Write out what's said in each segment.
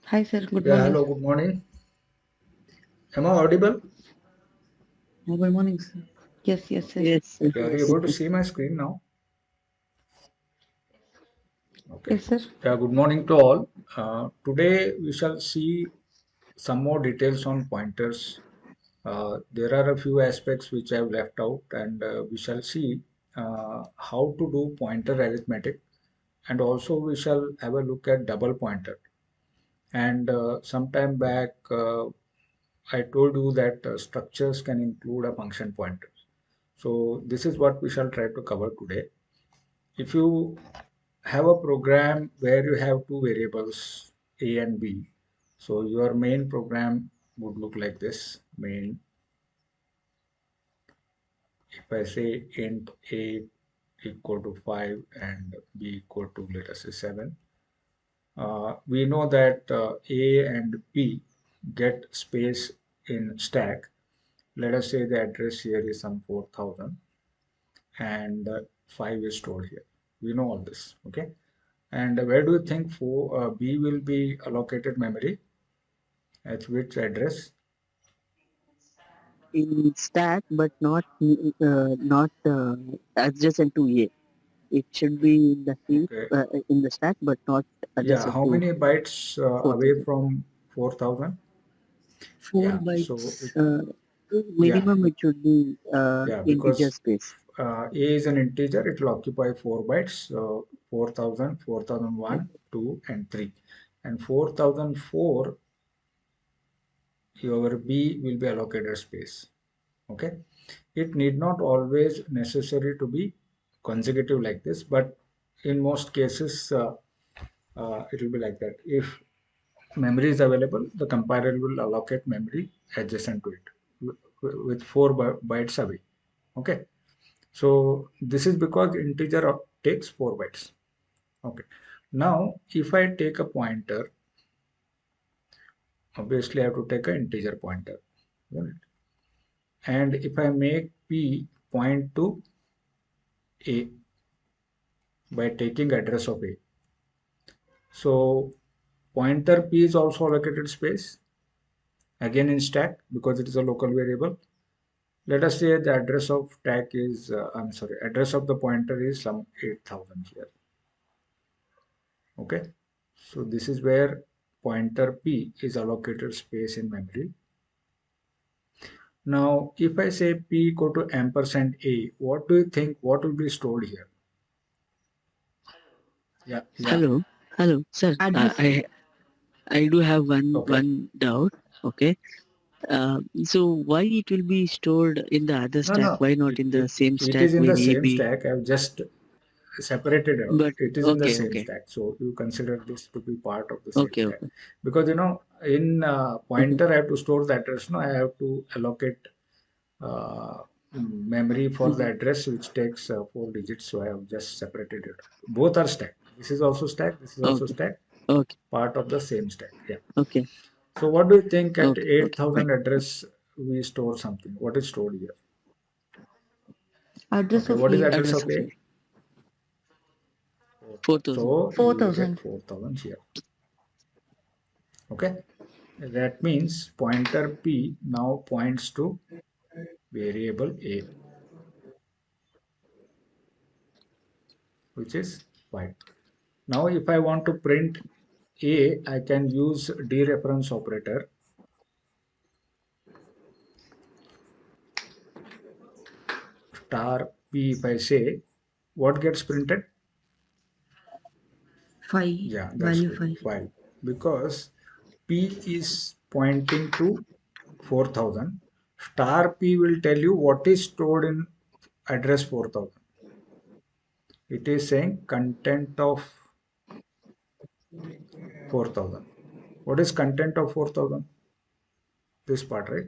Hi, sir. Good Yeah, morning. hello, good morning. Am I audible? Good morning, sir. Yes, yes, sir. Yes, sir. Yeah, are you able to see my screen now? Okay. Yes, sir. Yeah, good morning to all. Today we shall see some more details on pointers. There are a few aspects which I have left out, and we shall see how to do pointer arithmetic, and also we shall have a look at double pointer. And some time back, I told you that structures can include a function pointer. So this is what we shall try to cover today. If you have a program where you have two variables a and b, so your main program would look like this. Main, if I say int a equal to 5 and b equal to, let us say, 7, we know that a and b get space in stack. Let us say the address here is some 4000 and 5 is stored here. We know all this, okay? And where do you think for B will be allocated memory? At which address? In stack, but not adjacent to A. It should be in the heap Okay. in the stack, but not Yeah, adjacent how to many bytes away 4000. from 4000? Four Yeah, so bytes yeah, minimum. It should be yeah, integer because space. A is an integer, it will occupy 4 bytes. So 4000, 4001, 2, and 3. And 4004, your B will be allocated space. Okay. It need not always necessary to be consecutive like this, but in most cases, it will be like that. If memory is available, the compiler will allocate memory adjacent to it with 4 bytes away. Okay. So this is because integer takes 4 bytes. Okay. Now, if I take a pointer, obviously I have to take an integer pointer. Right? And if I make p point to a by taking address of a, so pointer p is also allocated space again in stack because it is a local variable. Let us say the address of stack is, I'm sorry, address of the pointer is some 8000 here. Okay. So this is where pointer p is allocated space in memory. Now, if I say p equal to ampersand a, what do you think? What will be stored here? Yeah, yeah. Hello, hello, sir. Address. I do have Okay. one doubt. Okay. So why it will be stored in the other No, stack? no. Why not It, in the it, same it stack is in where the A same B? stack. I've just separated out. But It is in the okay, same okay, stack. So you consider this to be part of the same okay, stack. okay, Because in okay, pointer, I have to store the address. No, I have to allocate uh, memory for the mhm, address, which takes 4 digits. So I have just separated it. Both are stack. This is also stack. This is also okay, stack. okay, Part of the same stack. Yeah. okay, So what do you think at okay, okay, 8000 fine. address we store something? What is stored here? Address Okay. of What is the A. address Address of of A? A. 4000. So you will get 4000. 4000 here. Okay. That means pointer P now points to variable A, which is 5. Now, if I want to print A, I can use dereference operator. Star P, if I say, what gets printed? 5. Yeah, that's Value good. 5. 5. Because P is pointing to 4000. Star P will tell you what is stored in address 4000. It is saying content of 4000. What is content of 4000? This part, right?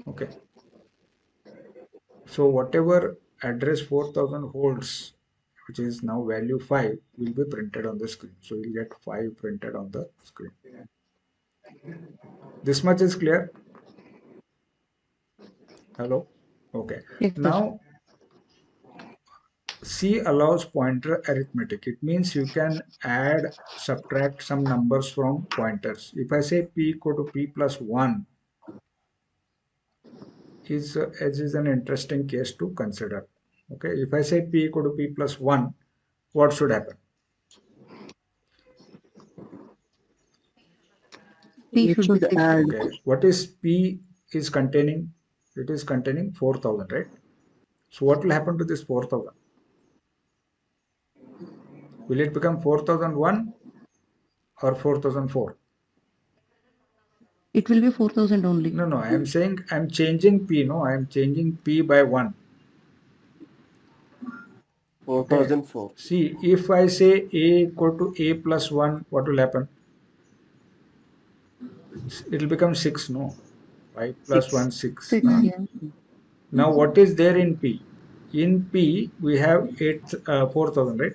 Okay. So whatever address 4000 holds, which is now value 5, will be printed on the screen. So you'll get 5 printed on the screen. This much is clear? Hello? Okay. Yes, sir. Now, C allows pointer arithmetic. It means you can add, subtract some numbers from pointers. If I say p equal to p plus 1, it is an interesting case to consider. Okay, if I say p equal to p plus 1, what should happen? P It should be should 6. add Okay, what is p is containing? It is containing 4000, right? So what will happen to this 4000? Will it become 4001 or 4004? It will be 4000 only. No, no, I am saying I am changing p, no, I am changing p by 1. Okay. 4004. See, if I say a equal to a plus 1, what will happen? It will become 6, no? 5 plus 1, 6. 6. 6, yeah. Now, what is there in P? In P, we have 4,000, right?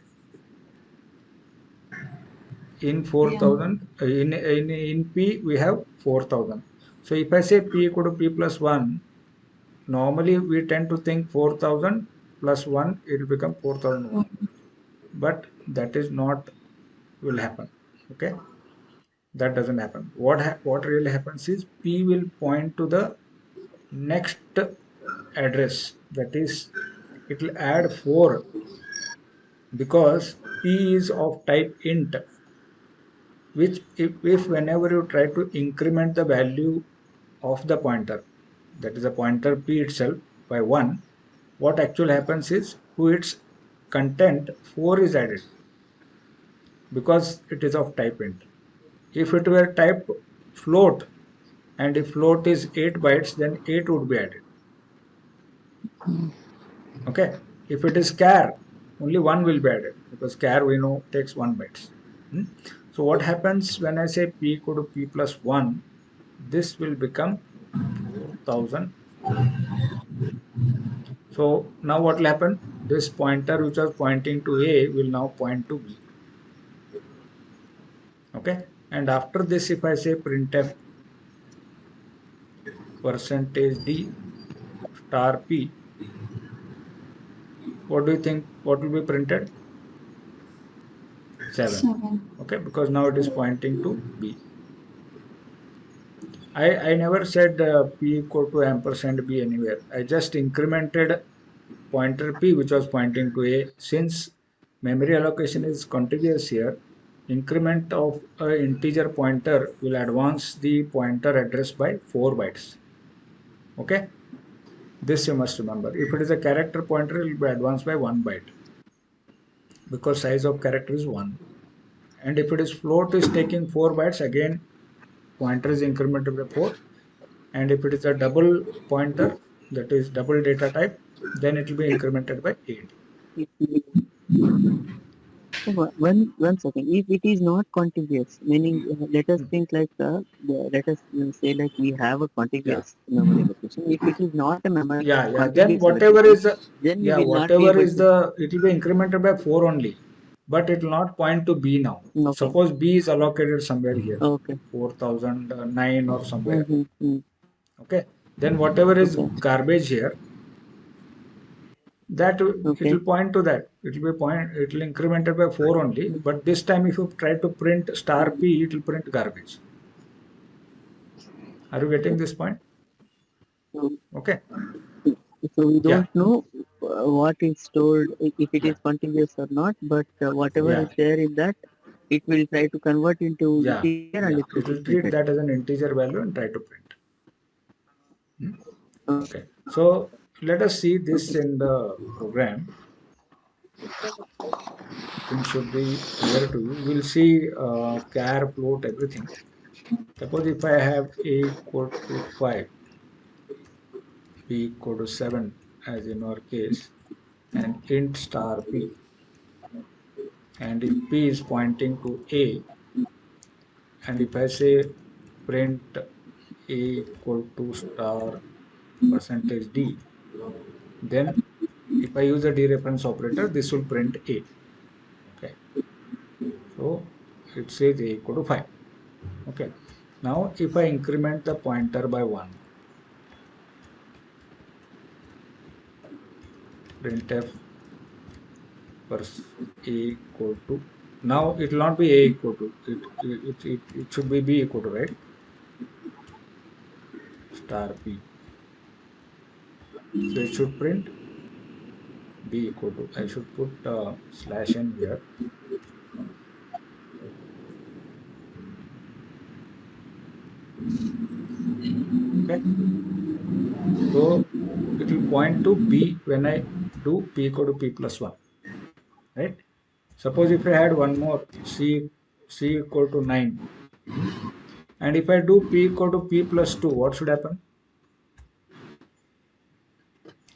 In Yeah. 4,000, in P, we have 4,000. So, if I say P equal to P plus 1, normally we tend to think 4,000 plus 1, it will become 4001. But that is not will happen. Okay, that doesn't happen. What really happens is P will point to the next address, that is it will add 4 because P is of type int, which if whenever you try to increment the value of the pointer, that is the pointer P itself, by 1, what actually happens is to its content 4 is added because it is of type int. If it were type float, and if float is 8 bytes, then 8 would be added. Okay. If it is char, only 1 will be added because char we know takes 1 bytes. Hmm? So what happens when I say p equal to p plus 1, this will become 4004. So now what will happen? This pointer which was pointing to A will now point to B. Okay. And after this, if I say printf percentage d star p, what do you think? What will be printed? 7. 7. Okay, because now it is pointing to B. I never said P equal to ampersand B anywhere. I just incremented pointer P which was pointing to A. Since memory allocation is contiguous here, increment of a integer pointer will advance the pointer address by 4 bytes. Okay, this you must remember. If it is a character pointer, it will be advanced by 1 byte because size of character is 1. And if it is float is taking 4 bytes, again pointer is incremented by 4. And if it is a double pointer, that is double data type, then it will be incremented by 8. If we- one second. If it is not contiguous, meaning let us Hmm. think like let us say like we have a Yeah, contiguous memory location. If it is not a memory yeah. Then contiguous whatever location, is then we yeah, will not be whatever able is to. it will be incremented by 4 only, but it will not point to B now. Okay. Suppose B is allocated somewhere here, Okay. 4009 or somewhere. Mm-hmm. Mm. Okay, then whatever is Okay. garbage here, that it Okay. will point to that. It will incremented by 4 only, but this time if you try to print star P, it will print garbage. Are you getting this point? So, Okay. so we Yeah, don't know what is stored if it yeah, is contiguous or not, but whatever yeah, is there in that, it will try to convert into yeah, integer and yeah. it will It be will treat printed. that as an integer value and try to print. Hmm? Okay. Okay. So let us see this in the program. Things should be clear to you. We'll see char, float, everything. Suppose if I have a equal to 5, b equal to 7, as in our case, and int star p, and if p is pointing to a, and if I say print a equal to star percentage d, then if I use a dereference operator, this will print a. Okay, so it says a equal to 5. Okay, now if I increment the pointer by 1, printf first a equal to, now it will not be a equal to, it should be b equal to, right? Star p. So it should print b equal to, I should put slash n here. Okay, so it will point to b when I do p equal to p plus 1, right? Suppose if I had one more, c equal to 9, and if I do p equal to p plus 2, what should happen?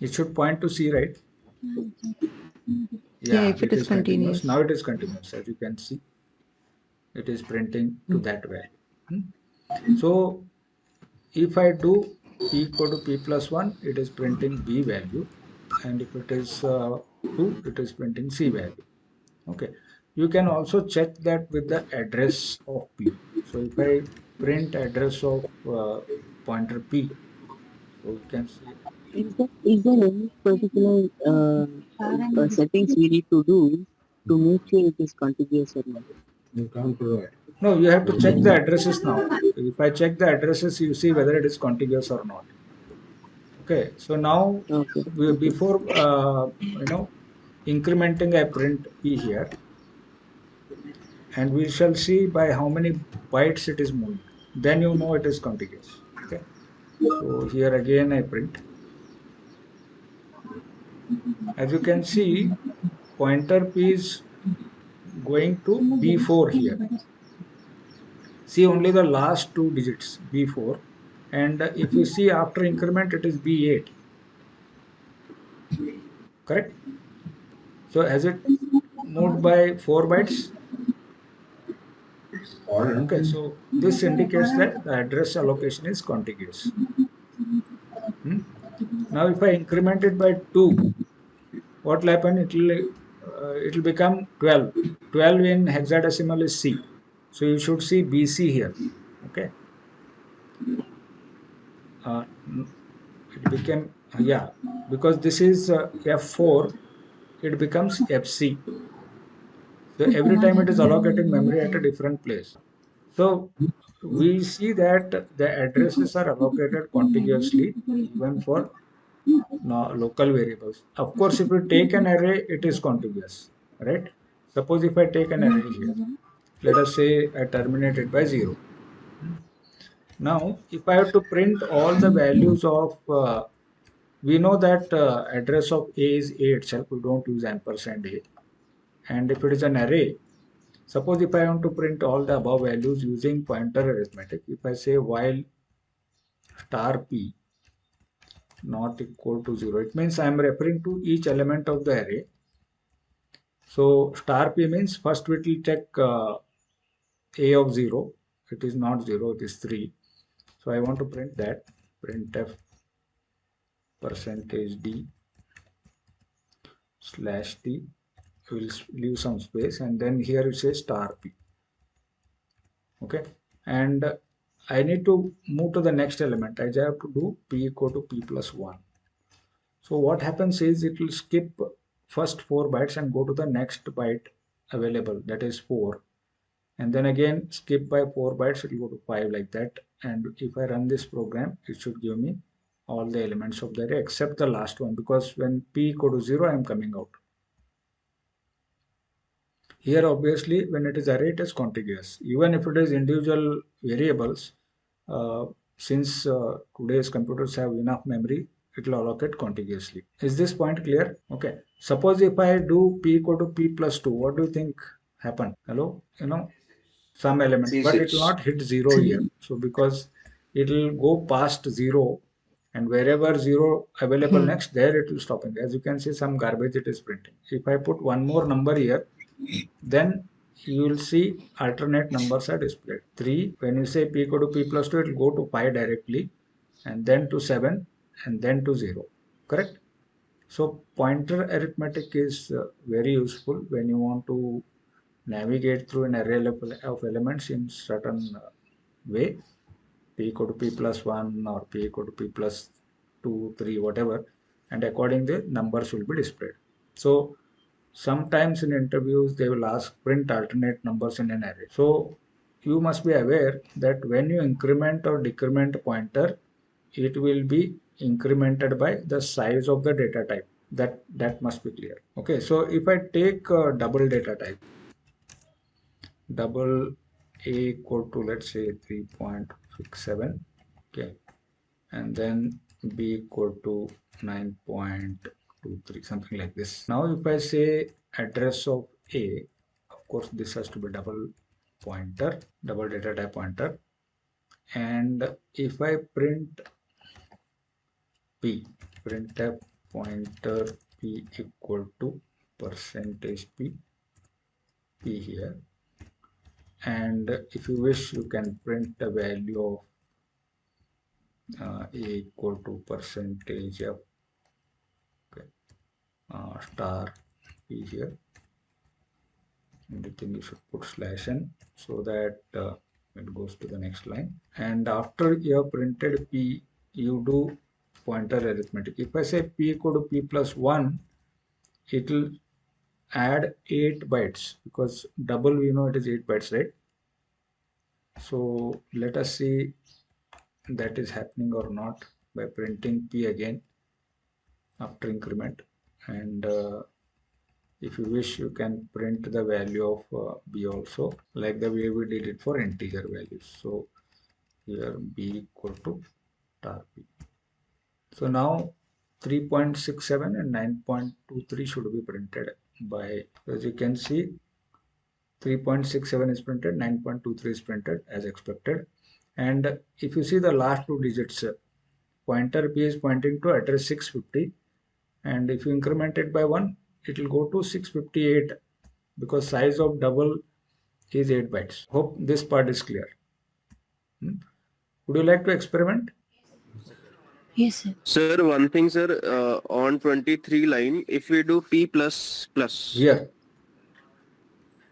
It should point to c, right? Yeah, Yeah, if it it is is continuous. continuous. Now it is continuous. As you can see, it is printing to that value. Hmm? So if I do p equal to p plus 1, it is printing b value. And if it is 2, it is printing c value. Okay. You can also check that with the address of p. So if I print address of pointer p, so we can see. Is there any particular settings we need to do to make sure it is contiguous or not? You can't provide. No, you have to check the addresses now. If I check the addresses, you see whether it is contiguous or not. Okay, so now Okay. before incrementing, I print p here, and we shall see by how many bytes it is moving. Then you know it is contiguous. Okay, so here again I print. As you can see, pointer p is going to b4 here. See only the last two digits b4, and if you see after increment, it is b8. Correct? So has it moved by 4 bytes? Okay, so this indicates that the address allocation is contiguous. Hmm? Now if I increment it by 2, what will happen? It will become 12. 12 in hexadecimal is C. So you should see BC here. Okay. Uh, it became, yeah, because this is F4, it becomes FC. So every time it is allocating memory at a different place. So we see that the addresses are allocated contiguously even for local variables. Of course, if you take an array, it is contiguous, right? Suppose if I take an array here, let us say I terminate it by 0. Now, if I have to print all the values of, we know that address of A is A itself, we don't use ampersand A. And if it is an array, suppose if I want to print all the above values using pointer arithmetic, if I say while star p not equal to 0, it means I am referring to each element of the array. So star p means first we will check a of 0. It is not 0, it is 3. So I want to print that, printf percentage d slash t, will leave some space, and then here it says star p. Okay, and I need to move to the next element. I have to do p equal to p plus 1. So what happens is it will skip first 4 bytes and go to the next byte available, that is 4, and then again skip by 4 bytes, it will go to 5, like that. And if I run this program, it should give me all the elements of the array except the last one, because when p equal to 0, I am coming out. Here obviously when it is array, it is contiguous. Even if it is individual variables, since today's computers have enough memory, it will allocate contiguously. Is this point clear? Okay. Suppose if I do p equal to p plus 2, what do you think happen? Hello? Some element, C but it will six. not hit 0 here. So because it will go past 0, and wherever 0 available Hmm. next, there it will stop. As you can see, some garbage it is printing. If I put one more number here, then you will see alternate numbers are displayed. 3, when you say p equal to p plus 2, it will go to pi directly, and then to 7, and then to 0. Correct? So pointer arithmetic is very useful when you want to navigate through an array of elements in certain way, p equal to p plus 1 or p equal to p plus 2, 3, whatever, and according the numbers will be displayed. So sometimes in interviews they will ask print alternate numbers in an array. So you must be aware that when you increment or decrement pointer, it will be incremented by the size of the data type. That must be clear. Okay, so if I take a double data type, double a equal to, let's say, 3.67, okay, and then b equal to 9.23, something like this. Now if I say address of a, of course this has to be double pointer, double data type pointer, and if I print p, printf pointer p equal to percentage p here, and if you wish you can print the value of a equal to percentage of, okay, star p here. Only thing you should put slash n so that it goes to the next line. And after you have printed p, you do pointer arithmetic. If I say p equal to p plus 1, it will add 8 bytes, because double we know it is 8 bytes, right? So let us see that is happening or not by printing p again after increment. And if you wish, you can print the value of b also, like the way we did it for integer values. So here b equal to star p. So now 3.67 and 9.23 should be printed by, as you can see, 3.67 is printed, 9.23 is printed as expected. And if you see the last two digits, pointer p is pointing to address 650, and if you increment it by 1, it will go to 658, because size of double is 8 bytes. Hope this part is clear. Would you like to experiment? Yes, sir. Sir, one thing, sir, on 23 line, if we do P plus plus, Here,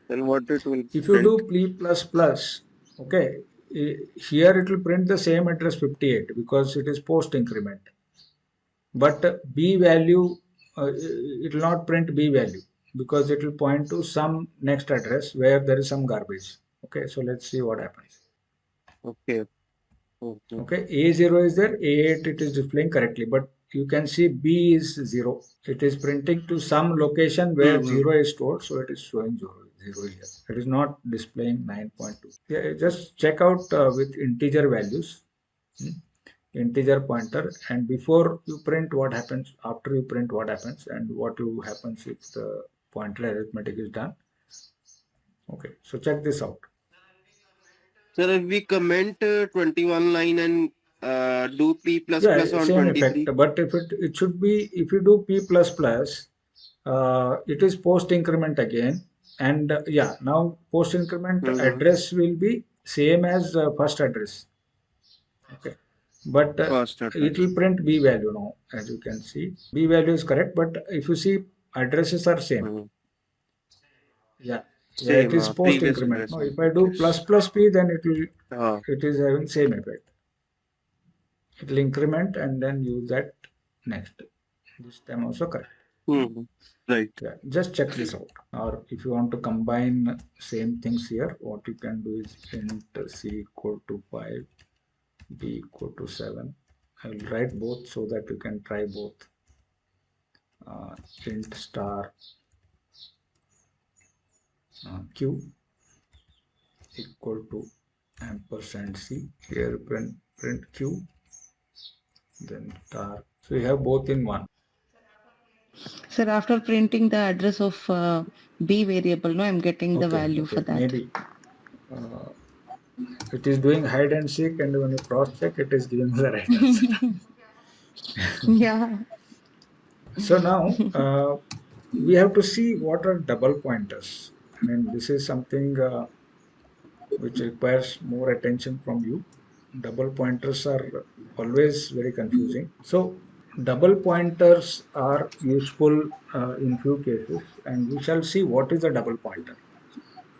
then what it will if you print? do p plus plus, okay, here it will print the same address 58 because it is post increment. But b value, it will not print b value because it will point to some next address where there is some garbage. Okay, so let's see what happens. Okay. Okay. Okay, a0 is there, a8 it is displaying correctly, but you can see b is 0. It is printing to some location where Mm-hmm. 0 is stored, so it is showing 0 here. It is not displaying 9.2. Yeah, just check out with integer values, integer pointer, and before you print what happens, after you print what happens, and what you happens if the pointer arithmetic is done. Okay, so check this out. Sir, if we comment 21 line and do P plus Yeah, plus on same effect, 23. but if it should be, if you do p plus plus, it is post increment again, and yeah, now post increment Mm-hmm. address will be same as first address. Okay, but First it address. will print b value now, as you can see. B value is correct, but if you see, addresses are same. Mm-hmm. Yeah, yeah, it Same, is post previous increment. address. Now, if I do plus Yes. plus p, then it will, Uh, it is having same effect. It will increment and then use that next. This time also correct. mm-hmm. Right. Yeah, just check this out. Or if you want to combine same things here, what you can do is int c equal to 5, b equal to 7. I will write both so that you can try both. Int star q equal to ampersand c. Here print q, then star. So you have both in one. Sir, after printing the address of B variable, no, I'm getting the Okay, value for okay, that. maybe uh, it is doing hide and seek, and when you cross check, it is giving the right answer. Yeah. So now we have to see what are double pointers. I mean, this is something which requires more attention from you. Double pointers are always very confusing. So double pointers are useful in few cases, and we shall see what is a double pointer.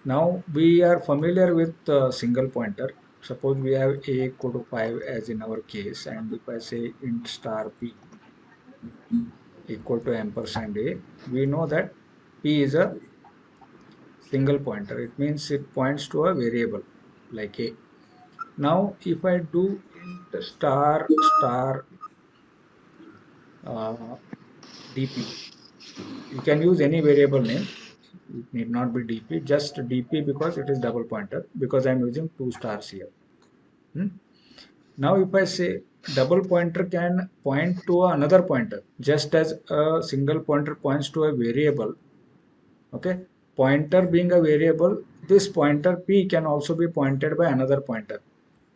Now we are familiar with single pointer. Suppose we have a equal to 5 as in our case, and if I say int star b equal to ampersand a, we know that P is a single pointer. It means it points to a variable like A. Now, if I do int star star dp, you can use any variable name. It need not be dp, just dp because it is double pointer, because I'm using two stars here. Hmm? Now, if I say double pointer can point to another pointer, just as a single pointer points to a variable. Okay, pointer being a variable, this pointer p can also be pointed by another pointer.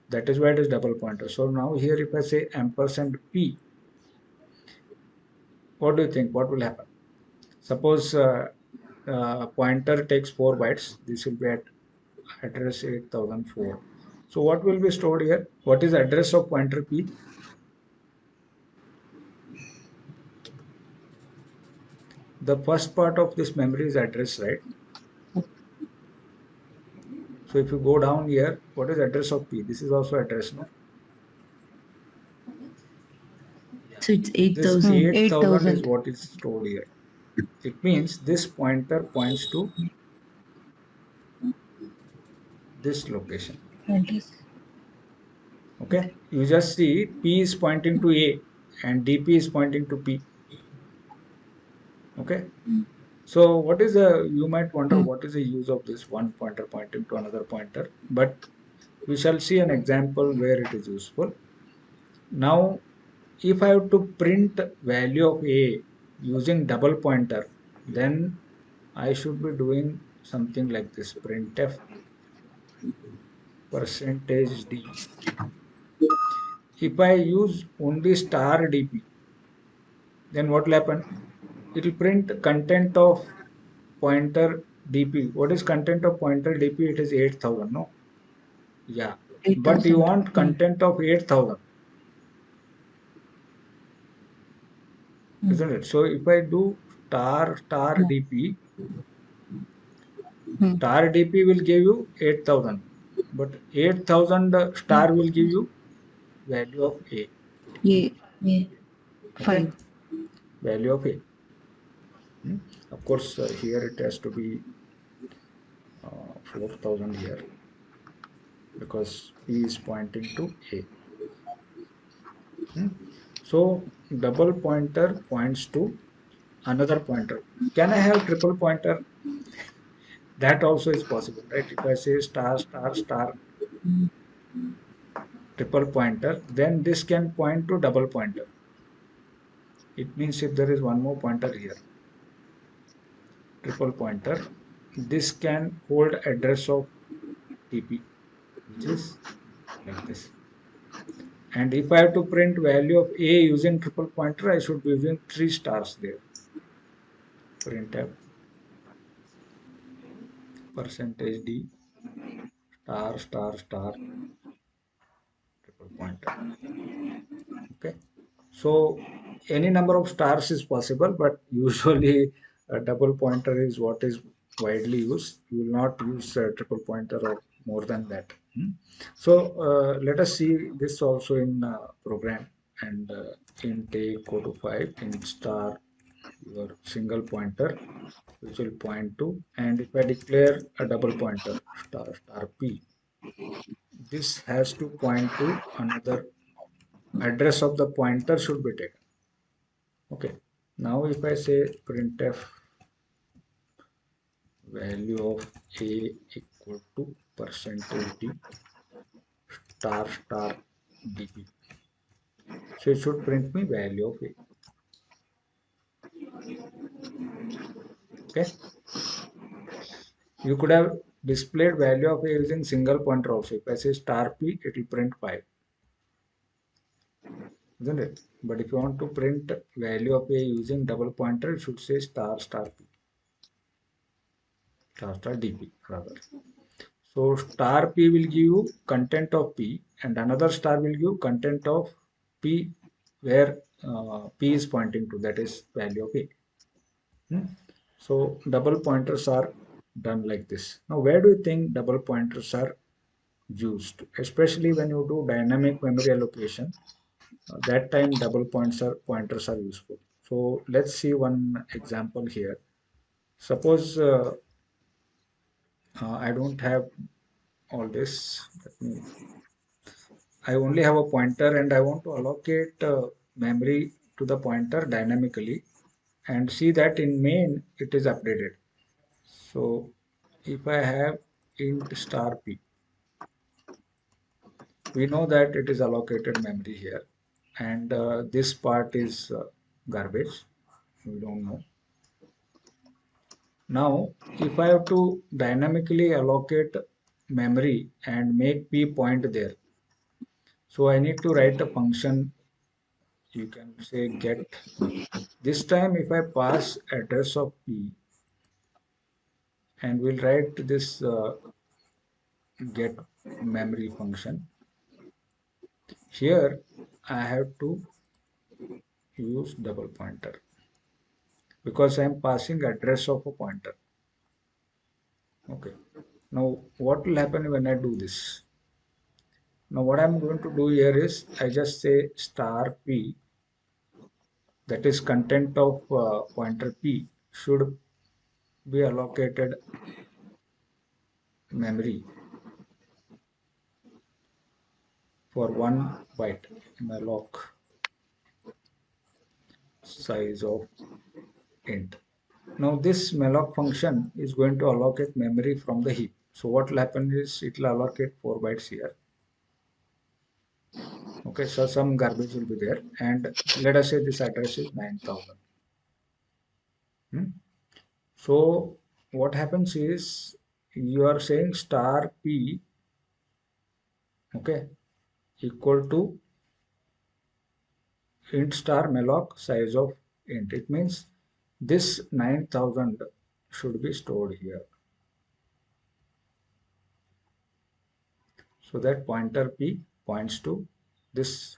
That is why it is double pointer. So now here, if I say ampersand p, what do you think? What will happen? Suppose pointer takes 4 bytes. This will be at address 8004. So what will be stored here? What is the address of pointer p? The first part of this memory is address, right? So if you go down here, what is address of p? This is also address, no? So it's This 8,000. 8000 is 8000. what is stored here. It means this pointer points to this location. Okay, you just see p is pointing to a and dp is pointing to p. Okay, so what is the, you might wonder what is the use of this one pointer pointing to another pointer, but we shall see an example where it is useful. Now, if I have to print value of a using double pointer, then I should be doing something like this: printf percentage d. If I use only star dp, then what will happen? It will print content of pointer dp. What is content of pointer dp? It is 8000, no? Yeah, but you 8000. want content of 8000, isn't it? So if I do star dp, star dp will give you 8000, but 8000 star will give you value of a. Yeah. Okay, Fine. value of a. Hmm? Of course, here it has to be 4000 here, because p is pointing to a. Hmm? So double pointer points to another pointer. Can I have triple pointer? That also is possible, right? If I say star star star triple pointer, then this can point to double pointer. It means if there is one more pointer here, triple pointer, this can hold address of TP, which is like this. And if I have to print value of A using triple pointer, I should be using 3 stars there. Printf percentage D star star star triple pointer. Okay. So any number of stars is possible, but usually a double pointer is what is widely used. You will not use a triple pointer or more than that. Hmm. So let us see this also in program, and int a equal to 5, int star your single pointer, which will point to, and if I declare a double pointer star star p, this has to point to another address of the pointer should be taken. Okay, now if I say printf value of a equal to percentage d star star dp, so it should print me value of a. Okay, you could have displayed value of a using single pointer also. If I say star p, it will print 5, isn't it? But if you want to print value of a using double pointer, it should say star star p, star star dp rather. So star p will give you content of p, and another star will give content of p where p is pointing to, that is value of a. Hmm? So double pointers are done like this. Now where do you think double pointers are used? Especially when you do dynamic memory allocation, that time double pointers are useful. So let's see one example here. Suppose I don't have all this. I only have a pointer and I want to allocate memory to the pointer dynamically and see that in main it is updated. So if I have int star p, we know that it is allocated memory here, and this part is garbage. We don't know. Now, if I have to dynamically allocate memory and make p point there, so I need to write a function. You can say get. This time, if I pass address of p, and we'll write this get memory function. Here, I have to use double pointer because I am passing address of a pointer. Okay. Now, what will happen when I do this? Now, what I'm going to do here is I just say star p, that is content of pointer p, should be allocated memory for 1 byte malloc size of int. Now, this malloc function is going to allocate memory from the heap. So, what will happen is it will allocate 4 bytes here. Okay, so some garbage will be there, and let us say this address is 9000. So what happens is you are saying star p, okay, equal to int star malloc size of int. It means this 9000 should be stored here. So that pointer p points to this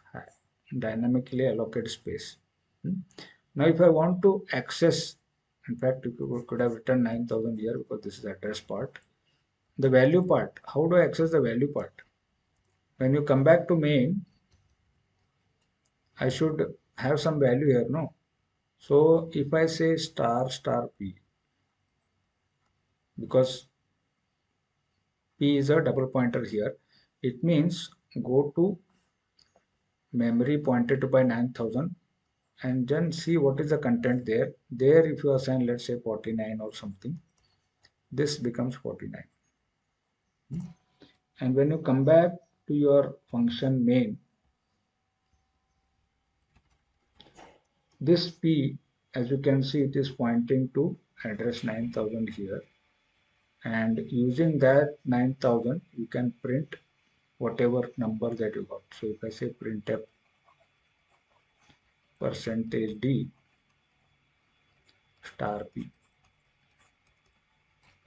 dynamically allocated space. Now if I want to access, in fact you could have written 9000 here because this is address part. The value part, how do I access the value part? When you come back to main, I should have some value here, no? So if I say star star p, because p is a double pointer here, it means go to memory pointed to by 9000 and then see what is the content there. There if you assign, let's say 49 or something, this becomes 49. And when you come back to your function main, this p, as you can see, it is pointing to address 9000 here, and using that 9000 you can print whatever number that you got. So if I say printf percentage d star p,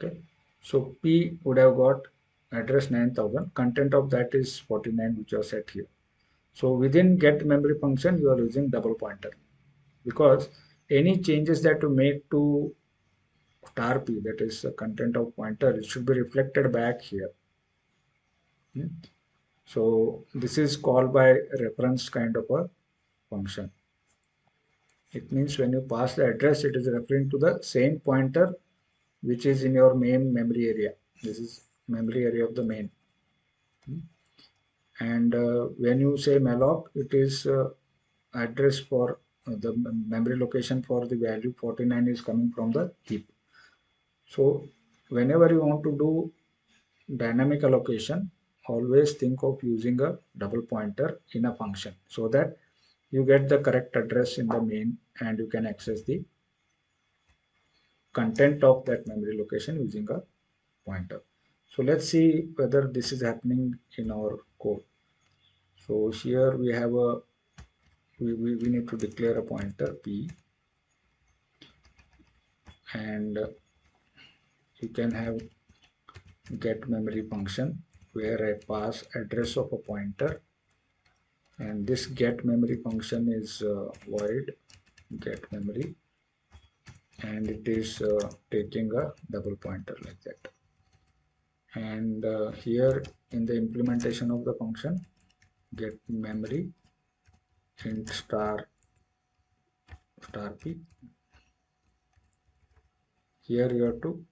okay, so p would have got address 9000, content of that is 49, which was set here. So within get memory function you are using double pointer, because any changes that you make to star p, that is the content of pointer, it should be reflected back here. So this is called by reference kind of a function. It means when you pass the address, it is referring to the same pointer which is in your main memory area. This is memory area of the main. And when you say malloc, it is address for the memory location for the value 49 is coming from the heap. So whenever you want to do dynamic allocation, always think of using a double pointer in a function so that you get the correct address in the main and you can access the content of that memory location using a pointer. So let's see whether this is happening in our code. So here we have a, we need to declare a pointer p, and you can have get memory function where I pass address of a pointer, and this get memory function is void get memory, and it is taking a double pointer like that. And here in the implementation of the function get memory int star p, here you have to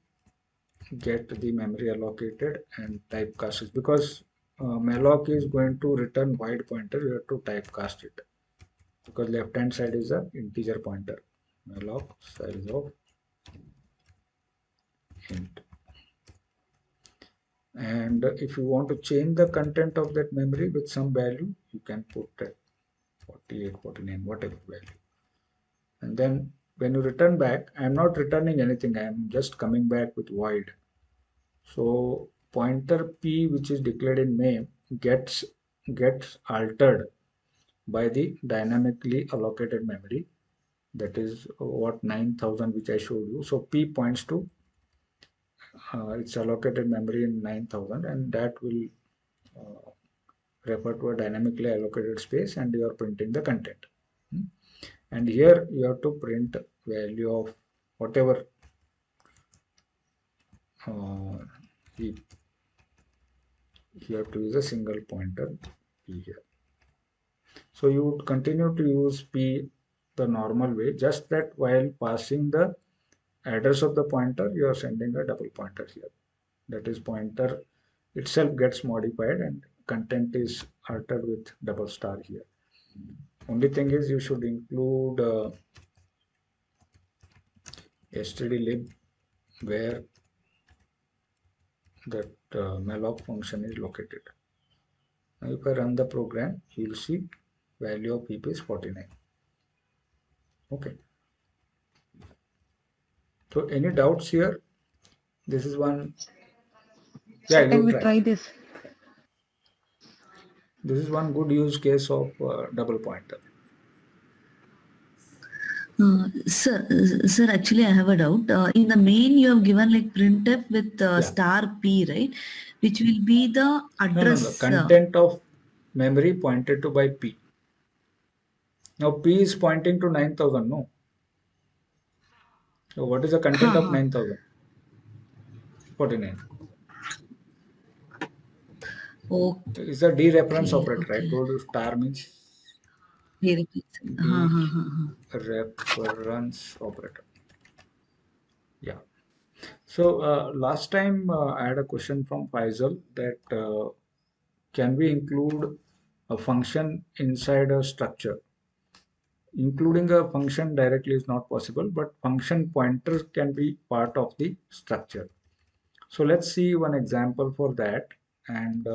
get the memory allocated and typecast it, because malloc is going to return wide pointer. You have to typecast it because left hand side is a integer pointer. Malloc size of int. And if you want to change the content of that memory with some value, you can put that 48, 49, whatever value. And then when you return back, I am not returning anything. I am just coming back with void. So pointer p, which is declared in main, gets altered by the dynamically allocated memory. That is what 9000 which I showed you. So p points to its allocated memory in 9000, and that will uh, refer to a dynamically allocated space, and you are printing the content. And here you have to print value of whatever heap. You have to use a single pointer p here. So you would continue to use p the normal way, just that while passing the address of the pointer, you are sending a double pointer here. That is, pointer itself gets modified and content is altered with double star here. Only thing is you should include stdlib where that malloc function is located. Now if I run the program, you will see value of heap is 49. Okay. So any doubts here? This is one. Yeah, Sir, can you we try. try this? This is one good use case of double pointer. Sir, actually, I have a doubt. In the main, you have given like printf with Yeah. star p, right? Which will be the No, address. the content of memory pointed to by P. Now P is pointing to 9000, no? So what is the content of 9000? 49. Okay. It's a dereference operator. I Okay. told you star means dereference operator. Yeah. So last time I had a question from Faisal that can we include a function inside a structure? Including a function directly is not possible, but function pointers can be part of the structure. So let's see one example for that and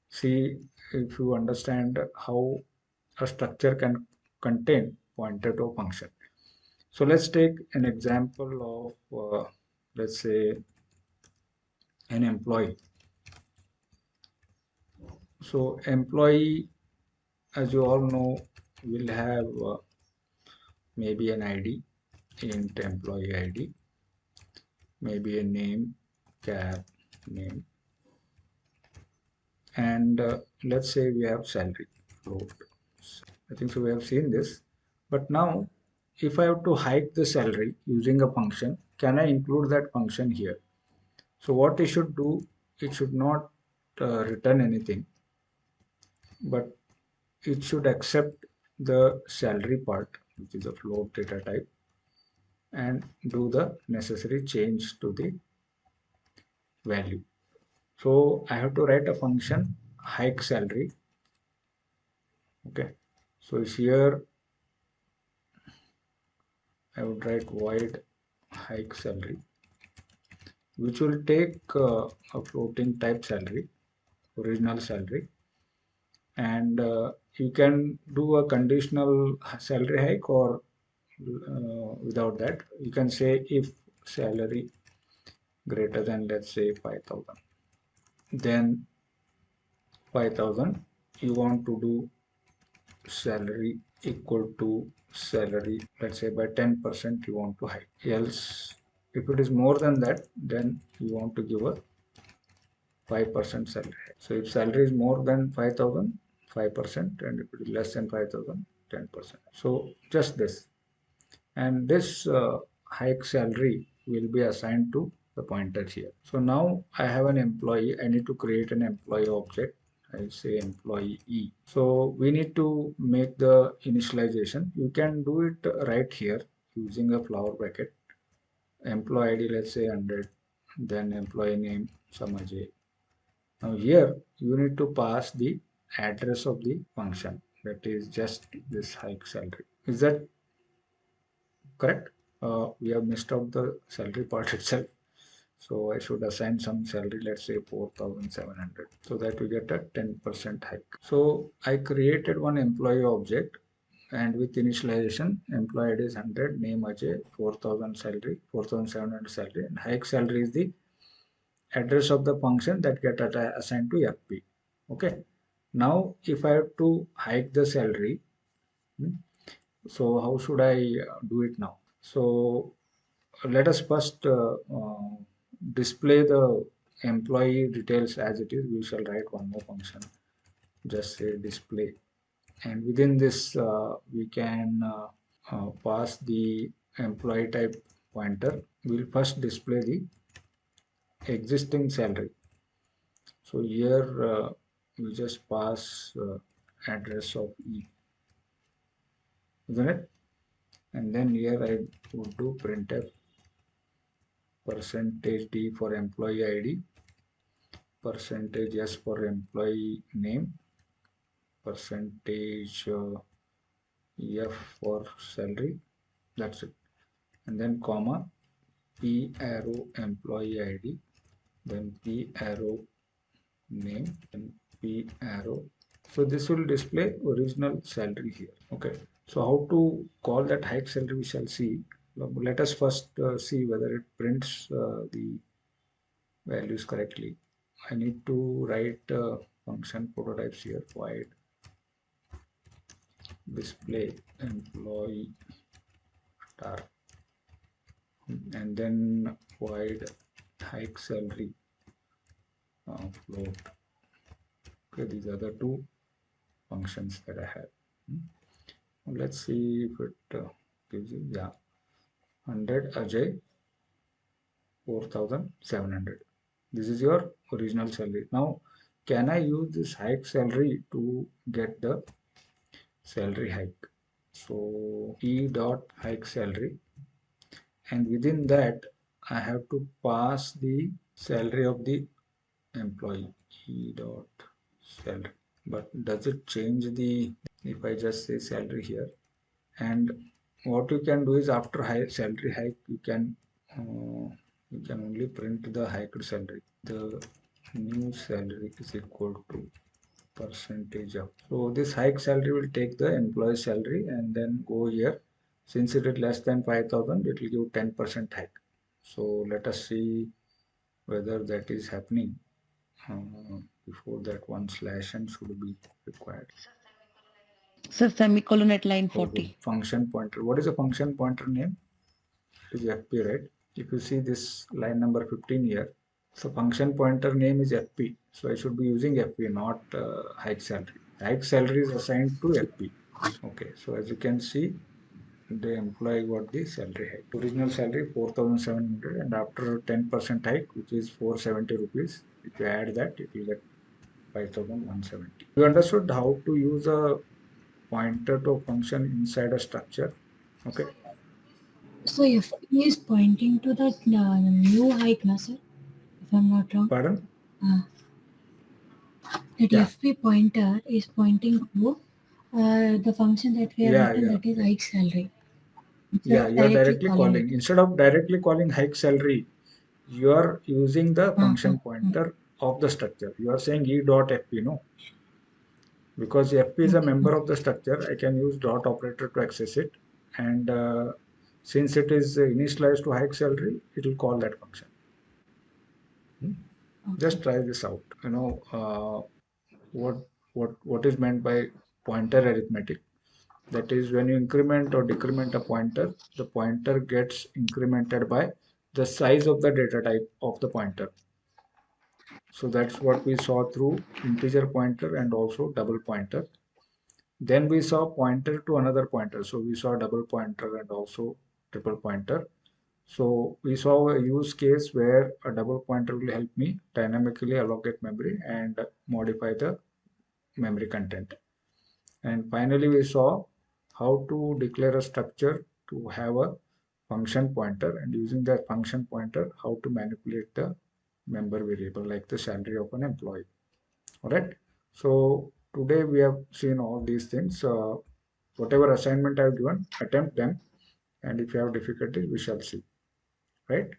see if you understand how a structure can contain pointer to a function. So let's take an example of, let's say, an employee. So employee, as you all know, will have maybe an ID, int employee ID, maybe a name, cap, name, and let's say we have salary, float. I think so we have seen this. But now, if I have to hike the salary using a function, can I include that function here? So what it should do, it should not return anything, but it should accept the salary part, which is a float data type, and do the necessary change to the value. So I have to write a function hike salary. Okay. So here I would write void hike salary, which will take a floating type salary, original salary, and you can do a conditional salary hike or without that. You can say if salary greater than, let's say, 5000, then 5000 you want to do salary equal to salary, let's say by 10% you want to hike. Else if it is more than that, then you want to give a 5% salary hike. So if salary is more than 5000, 5%, and if it is less than 5000, 10%. So just this, and this hike salary will be assigned to the pointer here. So now I have an employee. I need to create an employee object. I say employee E. So we need to make the initialization. You can do it right here using a flower bracket. employee ID, let's say 100, then employee name some Ajay. Now here you need to pass the address of the function, that is just this hike salary. Is that correct? We have missed out the salary part itself. So I should assign some salary, let's say 4,700, so that we get a 10% hike. So I created one employee object, and with initialization, employee ID is 100, name Ajay, 4,000 salary, 4,700 salary, and hike salary is the address of the function that get assigned to FP. Okay. Now, if I have to hike the salary, hmm, so how should I do it now? So let us first display the employee details as it is. We shall write one more function, just say display, and within this we can pass the employee type pointer. We'll first display the existing salary. So here we just pass address of E, isn't it? And then here I would do printf percentage D for employee ID, percentage S for employee name, percentage F for salary. That's it. And then comma P arrow employee ID, then P arrow name, and P arrow. So this will display original salary here. Okay. So how to call that hike salary we shall see. Let us first see whether it prints the values correctly. I need to write function prototypes here. Void display employee star, and then void hike salary float. Okay, these are the two functions that I have. Let's see if it gives you, yeah, 100 Ajay, 4,700. This is your original salary. Now, can I use this hike salary to get the salary hike? So E dot hike salary, and within that I have to pass the salary of the employee. E dot salary. But does it change the, if I just say salary here? And what you can do is after salary hike, you can only print the hiked salary. The new salary is equal to percentage of. So this hike salary will take the employee salary and then go here. Since it is less than 5,000, it will give 10% hike. So let us see whether that is happening. Before that, one slash n should be required. Sir, semicolon at line Oh, good. 40. Function pointer. What is a function pointer name? It is FP, right? If you see this line number 15 here, so function pointer name is FP. So I should be using FP, not hike salary. Hike salary is assigned to FP. Okay, so as you can see, the employee got the salary hike. Original salary 4,700, and after 10% hike, which is 470 rupees, if you add that, it will get 5,170. You understood how to use a pointer to a function inside a structure? Okay, So if he is pointing to that new hike, na sir, if I'm not wrong, pardon? that Yeah, FP pointer is pointing to the function that we have yeah, written, yeah. that is hike salary. Instead Yeah, of you are directly directly calling calling. it. Instead of directly calling hike salary, you are using the Uh-huh. function pointer of the structure. You are saying e dot fp, no? Because fp is a Okay, member okay. of the structure, I can use dot operator to access it. And since it is initialized to hike salary, it will call that function. Hmm? Okay. Just try this out. You know what is meant by pointer arithmetic. That is, when you increment or decrement a pointer, the pointer gets incremented by the size of the data type of the pointer. So that's what we saw through integer pointer and also double pointer. Then we saw pointer to another pointer. So we saw double pointer and also triple pointer. So we saw a use case where a double pointer will help me dynamically allocate memory and modify the memory content. And finally, we saw how to declare a structure to have a function pointer, and using that function pointer, how to manipulate the member variable like the salary of an employee. All right. So today we have seen all these things. Whatever assignment I have given, attempt them, and if you have difficulties, we shall see. Right.